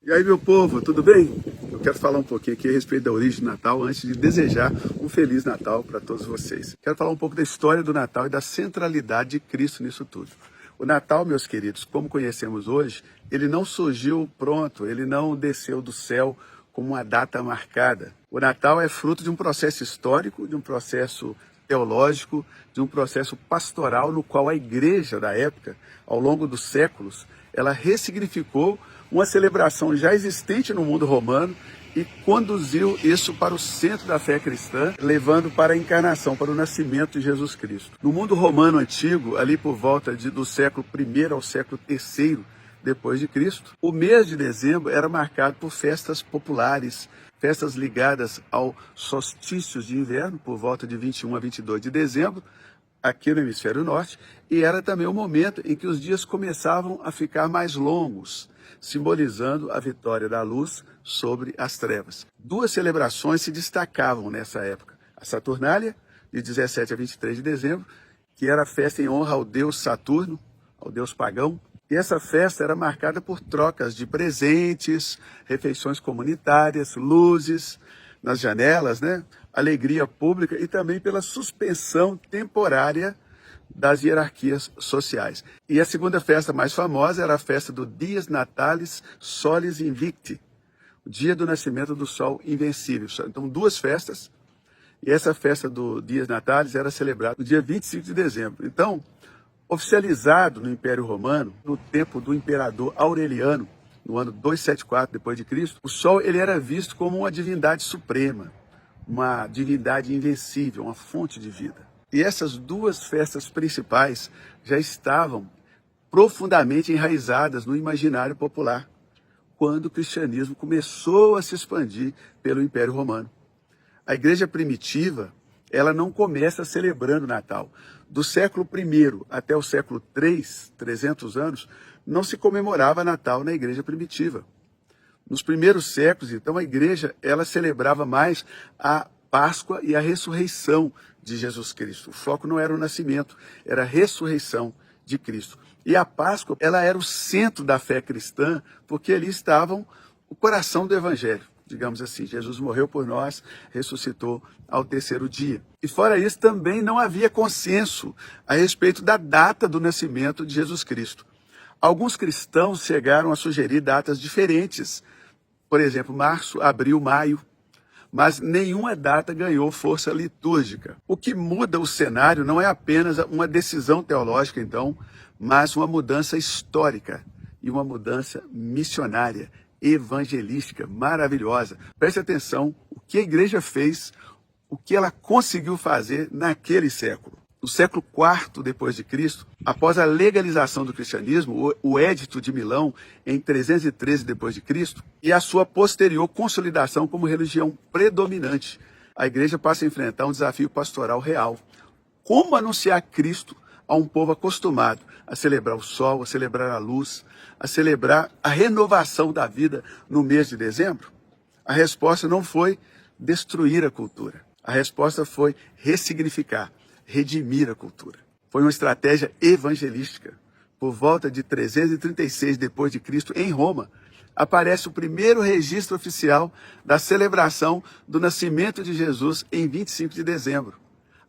E aí, meu povo, tudo bem? Eu quero falar um pouquinho aqui a respeito da origem do Natal, antes de desejar um Feliz Natal para todos vocês. Quero falar um pouco da história do Natal e da centralidade de Cristo nisso tudo. O Natal, meus queridos, como conhecemos hoje, ele não surgiu pronto, ele não desceu do céu como uma data marcada. O Natal é fruto de um processo histórico, de um processo teológico, de um processo pastoral no qual a igreja da época, ao longo dos séculos, ela ressignificou uma celebração já existente no mundo romano e conduziu isso para o centro da fé cristã, levando para a encarnação, para o nascimento de Jesus Cristo. No mundo romano antigo, ali por volta do século I ao século III depois de Cristo, o mês de dezembro era marcado por festas populares, festas ligadas ao solstício de inverno, por volta de 21 a 22 de dezembro, aqui no hemisfério norte, e era também o momento em que os dias começavam a ficar mais longos, simbolizando a vitória da luz sobre as trevas. Duas celebrações se destacavam nessa época. A Saturnália, de 17 a 23 de dezembro, que era a festa em honra ao deus Saturno, ao deus pagão. E essa festa era marcada por trocas de presentes, refeições comunitárias, luzes nas janelas, alegria pública e também pela suspensão temporária das hierarquias sociais. E a segunda festa mais famosa era a festa do Dies Natalis Solis Invicti, o dia do nascimento do Sol Invencível. Então, duas festas, e essa festa do Dies Natalis era celebrada no dia 25 de dezembro. Então, oficializado no Império Romano, no tempo do imperador Aureliano, no ano 274 depois de Cristo, o Sol ele era visto como uma divindade suprema, uma divindade invencível, uma fonte de vida. E essas duas festas principais já estavam profundamente enraizadas no imaginário popular, quando o cristianismo começou a se expandir pelo Império Romano. A igreja primitiva, ela não começa celebrando o Natal. Do século I até o século III, 300 anos, não se comemorava Natal na igreja primitiva. Nos primeiros séculos, então, a igreja ela celebrava mais a Páscoa e a ressurreição de Jesus Cristo. O foco não era o nascimento, era a ressurreição de Cristo. E a Páscoa, ela era o centro da fé cristã, porque ali estavam o coração do evangelho, digamos assim. Jesus morreu por nós, ressuscitou ao terceiro dia. E fora isso, também não havia consenso a respeito da data do nascimento de Jesus Cristo. Alguns cristãos chegaram a sugerir datas diferentes, por exemplo, março, abril, maio, mas nenhuma data ganhou força litúrgica. O que muda o cenário não é apenas uma decisão teológica, então, mas uma mudança histórica e uma mudança missionária, evangelística, maravilhosa. Preste atenção o que a igreja fez, o que ela conseguiu fazer naquele século. No século IV depois de Cristo, após a legalização do cristianismo, o Édito de Milão, em 313 depois de Cristo, e a sua posterior consolidação como religião predominante, a igreja passa a enfrentar um desafio pastoral real. Como anunciar Cristo a um povo acostumado a celebrar o sol, a celebrar a luz, a celebrar a renovação da vida no mês de dezembro? A resposta não foi destruir a cultura. A resposta foi ressignificar, redimir a cultura. Foi uma estratégia evangelística. Por volta de 336 depois de Cristo, em Roma, aparece o primeiro registro oficial da celebração do nascimento de Jesus em 25 de dezembro.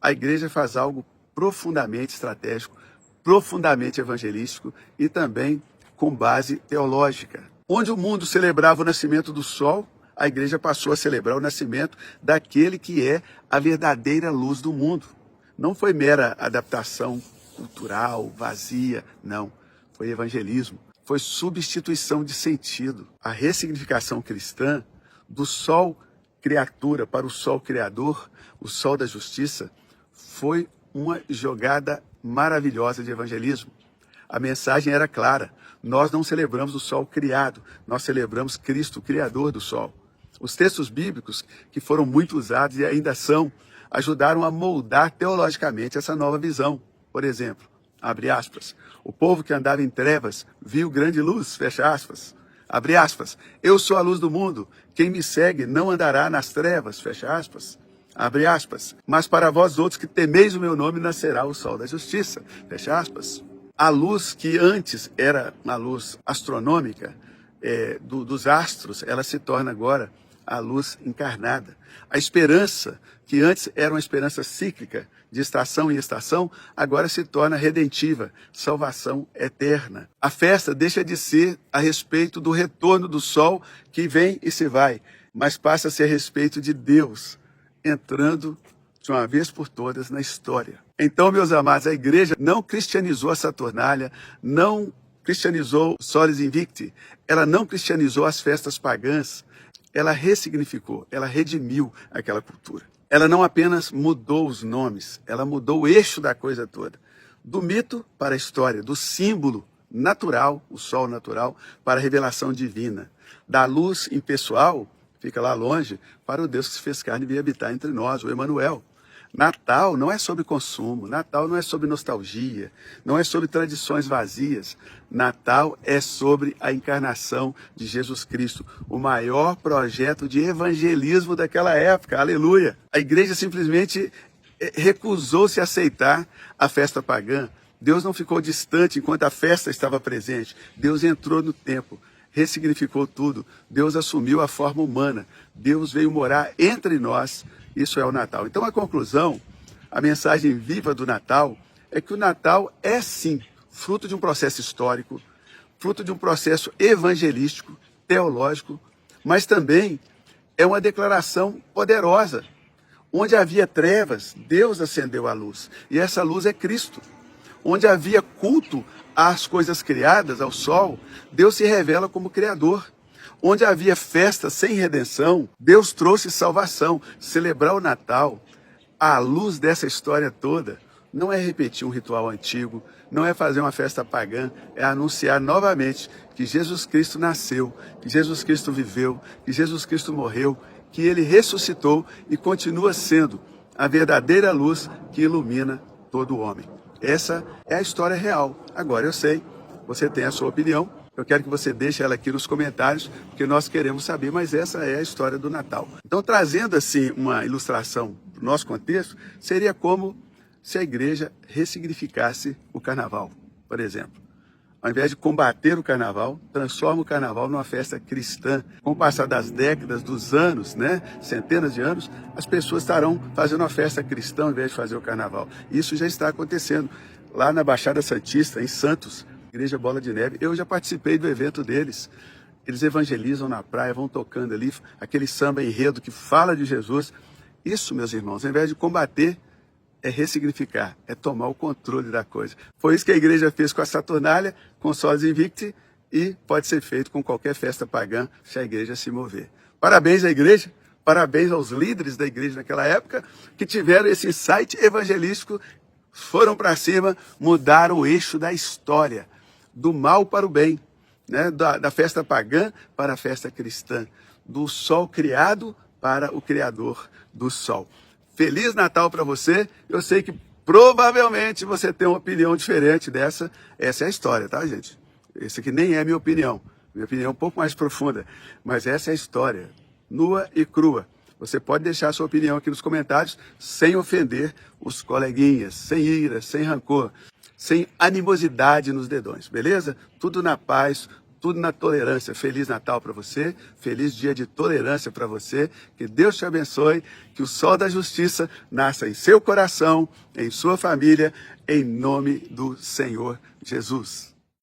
A igreja faz algo profundamente estratégico, profundamente evangelístico e também com base teológica. Onde o mundo celebrava o nascimento do sol, a igreja passou a celebrar o nascimento daquele que é a verdadeira luz do mundo. Não foi mera adaptação cultural, vazia, não. Foi evangelismo, foi substituição de sentido. A ressignificação cristã do sol criatura para o sol criador, o sol da justiça, foi uma jogada maravilhosa de evangelismo. A mensagem era clara: nós não celebramos o sol criado, nós celebramos Cristo, o criador do sol. Os textos bíblicos, que foram muito usados e ainda são, ajudaram a moldar teologicamente essa nova visão. Por exemplo, abre aspas, o povo que andava em trevas viu grande luz, fecha aspas. Abre aspas, eu sou a luz do mundo, quem me segue não andará nas trevas, fecha aspas. Abre aspas, mas para vós outros que temeis o meu nome nascerá o sol da justiça, fecha aspas. A luz que antes era uma luz astronômica, dos astros, ela se torna agora a luz encarnada. A esperança, que antes era uma esperança cíclica, de estação em estação, agora se torna redentiva, salvação eterna. A festa deixa de ser a respeito do retorno do sol que vem e se vai, mas passa a ser a respeito de Deus entrando de uma vez por todas na história. Então, meus amados, a igreja não cristianizou a Saturnália, não cristianizou o Solis Invicti, ela não cristianizou as festas pagãs, ela ressignificou, ela redimiu aquela cultura. Ela não apenas mudou os nomes, ela mudou o eixo da coisa toda. Do mito para a história, do símbolo natural, o sol natural, para a revelação divina. Da luz impessoal, fica lá longe, para o Deus que se fez carne e veio habitar entre nós, o Emanuel. Natal não é sobre consumo, Natal não é sobre nostalgia, não é sobre tradições vazias. Natal é sobre a encarnação de Jesus Cristo, o maior projeto de evangelismo daquela época, aleluia. A igreja simplesmente recusou-se a aceitar a festa pagã. Deus não ficou distante enquanto a festa estava presente. Deus entrou no tempo, ressignificou tudo. Deus assumiu a forma humana. Deus veio morar entre nós. Isso é o Natal. Então, a conclusão, a mensagem viva do Natal, é que o Natal é, sim, fruto de um processo histórico, fruto de um processo evangelístico, teológico, mas também é uma declaração poderosa. Onde havia trevas, Deus acendeu a luz. E essa luz é Cristo. Onde havia culto às coisas criadas, ao sol, Deus se revela como Criador. Onde havia festa sem redenção, Deus trouxe salvação. Celebrar o Natal, à luz dessa história toda, não é repetir um ritual antigo, não é fazer uma festa pagã, é anunciar novamente que Jesus Cristo nasceu, que Jesus Cristo viveu, que Jesus Cristo morreu, que ele ressuscitou e continua sendo a verdadeira luz que ilumina todo homem. Essa é a história real. Agora eu sei, você tem a sua opinião. Eu quero que você deixe ela aqui nos comentários, porque nós queremos saber, mas essa é a história do Natal. Então, trazendo assim uma ilustração para o nosso contexto, seria como se a igreja ressignificasse o carnaval, por exemplo. Ao invés de combater o carnaval, transforma o carnaval numa festa cristã. Com o passar das décadas, dos anos, centenas de anos, as pessoas estarão fazendo uma festa cristã ao invés de fazer o carnaval. Isso já está acontecendo lá na Baixada Santista, em Santos, Igreja Bola de Neve. Eu já participei do evento deles. Eles evangelizam na praia, vão tocando ali, aquele samba enredo que fala de Jesus. Isso, meus irmãos, ao invés de combater, é ressignificar, é tomar o controle da coisa. Foi isso que a igreja fez com a Saturnália, com o Solis Invicti, e pode ser feito com qualquer festa pagã, se a igreja se mover. Parabéns à igreja, parabéns aos líderes da igreja naquela época, que tiveram esse insight evangelístico, foram para cima, mudaram o eixo da história, do mal para o bem, da festa pagã para a festa cristã, do sol criado para o Criador do sol. Feliz Natal para você. Eu sei que provavelmente você tem uma opinião diferente dessa. Essa é a história, tá, gente? Essa aqui nem é minha opinião. Minha opinião é um pouco mais profunda. Mas essa é a história, nua e crua. Você pode deixar a sua opinião aqui nos comentários, sem ofender os coleguinhas, sem ira, sem rancor, sem animosidade nos dedões, beleza? Tudo na paz, tudo na tolerância. Feliz Natal para você, feliz dia de tolerância para você, que Deus te abençoe, que o sol da justiça nasça em seu coração, em sua família, em nome do Senhor Jesus.